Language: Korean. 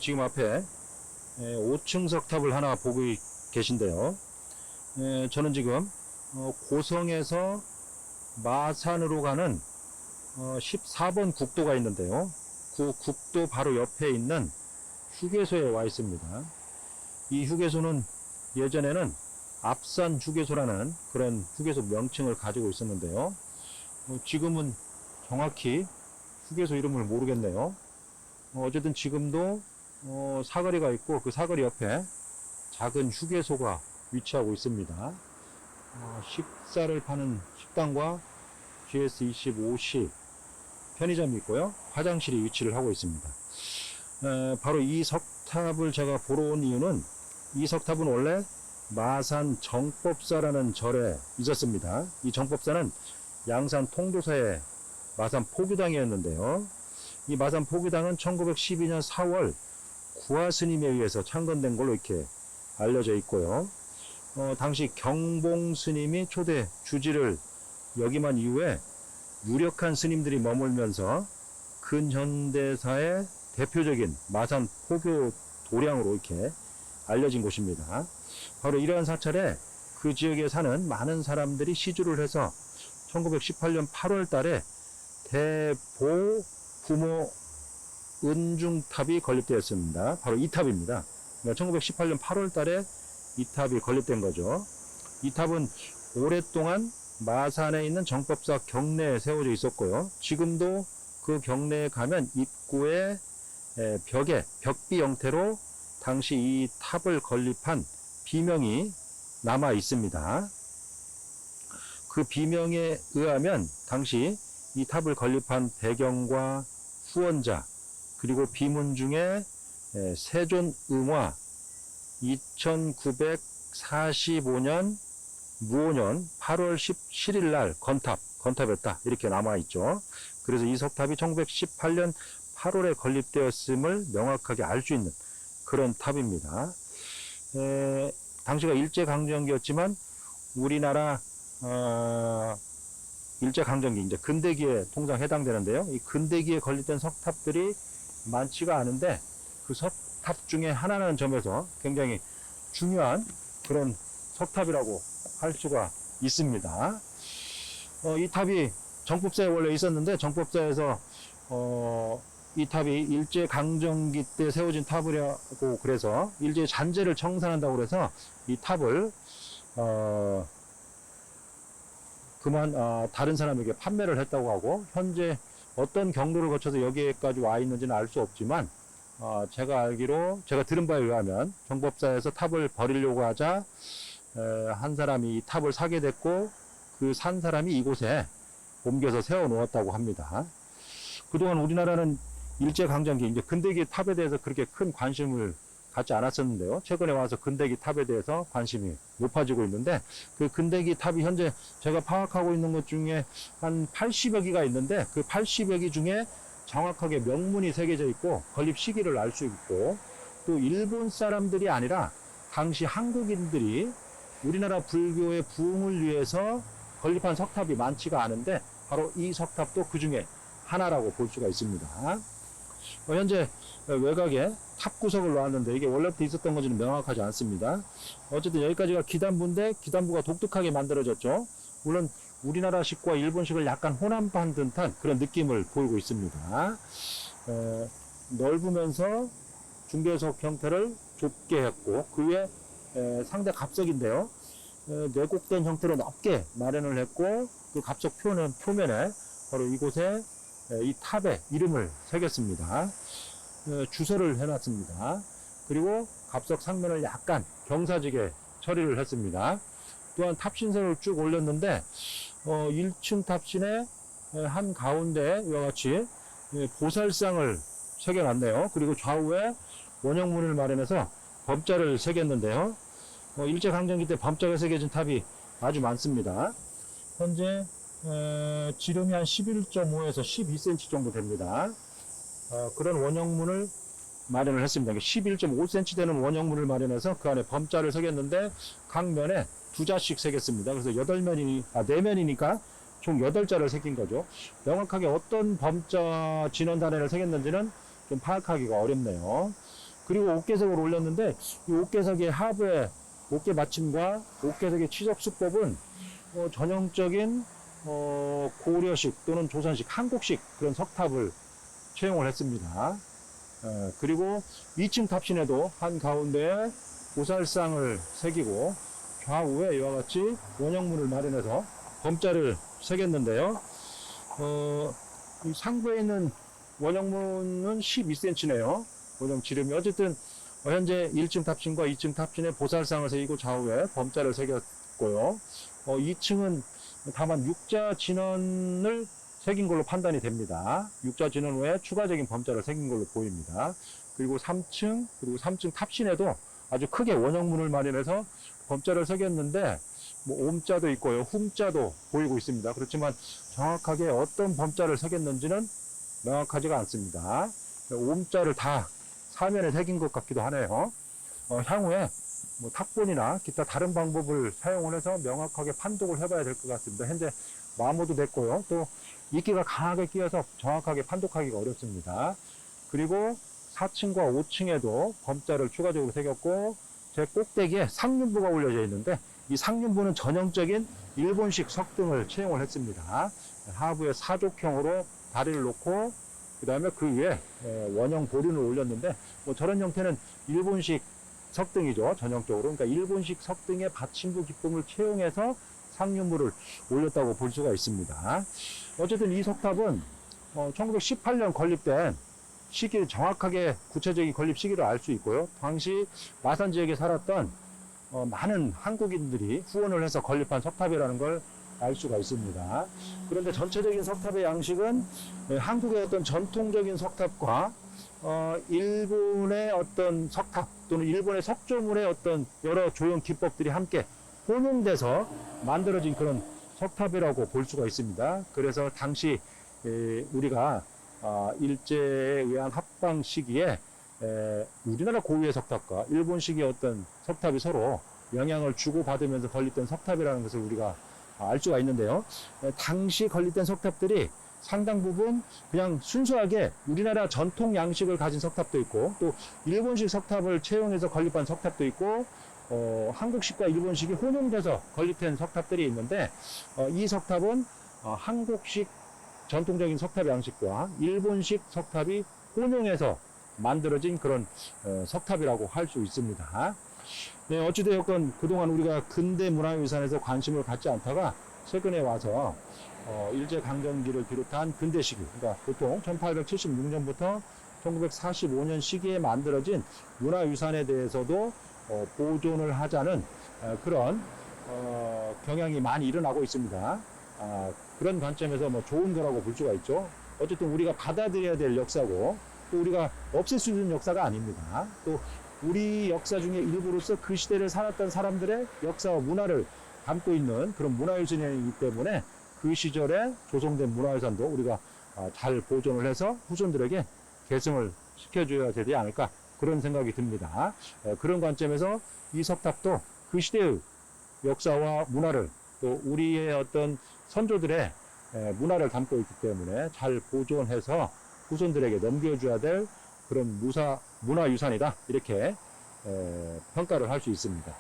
지금 앞에 5층 석탑을 하나 보고 계신데요. 저는 지금 고성에서 마산으로 가는 14번 국도가 있는데요. 그 국도 바로 옆에 있는 휴게소에 와 있습니다. 이 휴게소는 예전에는 앞산 휴게소라는 그런 휴게소 명칭을 가지고 있었는데요. 지금은 정확히 휴게소 이름을 모르겠네요. 어쨌든 지금도 사거리가 있고 그 사거리 옆에 작은 휴게소가 위치하고 있습니다. 식사를 파는 식당과 GS25시 편의점이 있고요. 화장실이 위치를 하고 있습니다. 바로 이 석탑을 제가 보러 온 이유는 이 석탑은 원래 마산 정법사라는 절에 있었습니다. 이 정법사는 양산 통도사의 마산 포교당이었는데요. 이 마산 포교당은 1912년 4월 구화스님에 의해서 창건된 걸로 이렇게 알려져 있고요. 당시 경봉 스님이 초대 주지를 역임한 이후에 유력한 스님들이 머물면서 근현대사의 대표적인 마산 포교 도량으로 이렇게 알려진 곳입니다. 바로 이러한 사찰에 그 지역에 사는 많은 사람들이 시주를 해서 1918년 8월 달에 대보 부모 은중탑이 건립되었습니다. 바로 이 탑입니다. 1918년 8월 달에 이 탑이 건립된 거죠. 이 탑은 오랫동안 마산에 있는 정법사 경내에 세워져 있었고요. 지금도 그 경내에 가면 입구에 벽에 벽비 형태로 당시 이 탑을 건립한 비명이 남아 있습니다. 그 비명에 의하면 당시 이 탑을 건립한 배경과 후원자 그리고 비문 중에 세존음화 2945년 무오년 8월 17일 날 건탑했다 이렇게 남아있죠. 그래서 이 석탑이 1918년 8월에 건립되었음을 명확하게 알 수 있는 그런 탑입니다. 당시가 일제강점기였지만 우리나라 일제강점기 이제 근대기에 통상 해당되는데요. 이 근대기에 건립된 석탑들이 많지가 않은데 그 석탑 중에 하나라는 점에서 굉장히 중요한 그런 석탑이라고 할 수가 있습니다. 이 탑이 정법사에 원래 있었는데 정법사에서 이 탑이 일제강점기 때 세워진 탑이라고 그래서 일제 잔재를 청산한다고 그래서 이 탑을 다른 사람에게 판매를 했다고 하고 현재 어떤 경로를 거쳐서 여기에까지 와 있는지는 알 수 없지만 제가 들은 바에 의하면 정법사에서 탑을 버리려고 하자 한 사람이 이 탑을 사게 됐고 그 산 사람이 이곳에 옮겨서 세워 놓았다고 합니다. 그동안 우리나라는 일제강점기 이제 근대기 탑에 대해서 그렇게 큰 관심을 갖지 않았었는데요. 최근에 와서 근대기 탑에 대해서 관심이 높아지고 있는데 그 근대기 탑이 현재 제가 파악하고 있는 것 중에 한 80여 기가 있는데 그 80여 기 중에 정확하게 명문이 새겨져 있고 건립 시기를 알 수 있고 또 일본 사람들이 아니라 당시 한국인들이 우리나라 불교의 부흥을 위해서 건립한 석탑이 많지가 않은데 바로 이 석탑도 그 중에 하나라고 볼 수가 있습니다. 현재 외곽에 탑 구석을 놓았는데 이게 원래부터 있었던 건지는 명확하지 않습니다. 어쨌든 여기까지가 기단부인데 기단부가 독특하게 만들어졌죠. 물론 우리나라식과 일본식을 약간 혼합한 듯한 그런 느낌을 보이고 있습니다. 넓으면서 중계석 형태를 좁게 했고 그 위에 상대 갑석인데요. 내곡된 형태로 넓게 마련을 했고 그 갑석 표면에 바로 이곳에 이 탑의 이름을 새겼습니다. 주설을 해놨습니다. 그리고 갑석 상면을 약간 경사지게 처리를 했습니다. 또한 탑신선을 쭉 올렸는데 1층 탑신의 한 가운데 이와 같이 보살상을 새겨놨네요. 그리고 좌우에 원형문을 마련해서 범자를 새겼는데요. 일제강점기 때 범자가 새겨진 탑이 아주 많습니다. 현재 지름이 한 11.5에서 12cm 정도 됩니다. 그런 원형문을 마련을 했습니다. 11.5cm 되는 원형문을 마련해서 그 안에 범자를 새겼는데 각 면에 2자씩 새겼습니다. 그래서 4면이니까 총 8자를 새긴 거죠. 명확하게 어떤 범자 진원 단위를 새겼는지는 좀 파악하기가 어렵네요. 그리고 옥계석을 올렸는데 이 옥계석의 하부의 옥계 받침과 옥계석의 취적 수법은 전형적인 고려식 또는 조선식, 한국식 그런 석탑을 채용을 했습니다. 그리고 2층 탑신에도 한가운데에 보살상을 새기고 좌우에 이와 같이 원형문을 마련해서 범자를 새겼는데요. 이 상부에 있는 원형문은 12cm네요. 원형 지름이. 어쨌든 현재 1층 탑신과 2층 탑신에 보살상을 새기고 좌우에 범자를 새겼고요. 2층은 다만 육자 진원을 새긴 걸로 판단이 됩니다. 육자 진원 외에 추가적인 범자를 새긴 걸로 보입니다. 그리고 3층 탑신에도 아주 크게 원형문을 마련해서 범자를 새겼는데 뭐 옴자도 있고요, 훔자도 보이고 있습니다. 그렇지만 정확하게 어떤 범자를 새겼는지는 명확하지가 않습니다. 옴자를 다 사면에 새긴 것 같기도 하네요. 향후에 뭐 탁본이나 기타 다른 방법을 사용을 해서 명확하게 판독을 해봐야 될 것 같습니다. 현재 마모도 됐고요. 또 이끼가 강하게 끼어서 정확하게 판독하기가 어렵습니다. 그리고 4층과 5층에도 범자를 추가적으로 새겼고 제 꼭대기에 상륜부가 올려져 있는데 이 상륜부는 전형적인 일본식 석등을 채용을 했습니다. 하부에 사족형으로 다리를 놓고 그 다음에 그 위에 원형 보륜을 올렸는데 뭐 저런 형태는 일본식 석등이죠. 전형적으로. 그러니까 일본식 석등의 받침부 기법을 채용해서 상륜부를 올렸다고 볼 수가 있습니다. 어쨌든 이 석탑은 1918년 건립된 시기를 정확하게 구체적인 건립 시기를 알 수 있고요. 당시 마산 지역에 살았던 많은 한국인들이 후원을 해서 건립한 석탑이라는 걸 알 수가 있습니다. 그런데 전체적인 석탑의 양식은 한국의 어떤 전통적인 석탑과 일본의 어떤 석탑 또는 일본의 석조물의 어떤 여러 조형 기법들이 함께 혼용돼서 만들어진 그런 석탑이라고 볼 수가 있습니다. 그래서 당시 우리가 일제에 의한 합방 시기에 우리나라 고유의 석탑과 일본식의 어떤 석탑이 서로 영향을 주고받으면서 건립된 석탑이라는 것을 우리가 알 수가 있는데요. 당시 건립된 석탑들이 상당 부분 그냥 순수하게 우리나라 전통 양식을 가진 석탑도 있고 또 일본식 석탑을 채용해서 건립한 석탑도 있고 한국식과 일본식이 혼용돼서 건립된 석탑들이 있는데 이 석탑은 한국식 전통적인 석탑 양식과 일본식 석탑이 혼용해서 만들어진 그런 석탑이라고 할 수 있습니다. 네, 어찌되었건 그동안 우리가 근대 문화유산에서 관심을 갖지 않다가 최근에 와서 일제강점기를 비롯한 근대 시기, 그러니까 보통 1876년부터 1945년 시기에 만들어진 문화유산에 대해서도 보존을 하자는 그런 경향이 많이 일어나고 있습니다. 그런 관점에서 뭐 좋은 거라고 볼 수가 있죠. 어쨌든 우리가 받아들여야 될 역사고 또 우리가 없앨 수 있는 역사가 아닙니다. 또 우리 역사 중에 일부로서 그 시대를 살았던 사람들의 역사와 문화를 담고 있는 그런 문화유산이기 때문에 그 시절에 조성된 문화유산도 우리가 잘 보존을 해서 후손들에게 계승을 시켜줘야 되지 않을까 그런 생각이 듭니다. 그런 관점에서 이 석탑도 그 시대의 역사와 문화를 또 우리의 어떤 선조들의 문화를 담고 있기 때문에 잘 보존해서 후손들에게 넘겨줘야 될 그런 문화유산이다 이렇게 평가를 할 수 있습니다.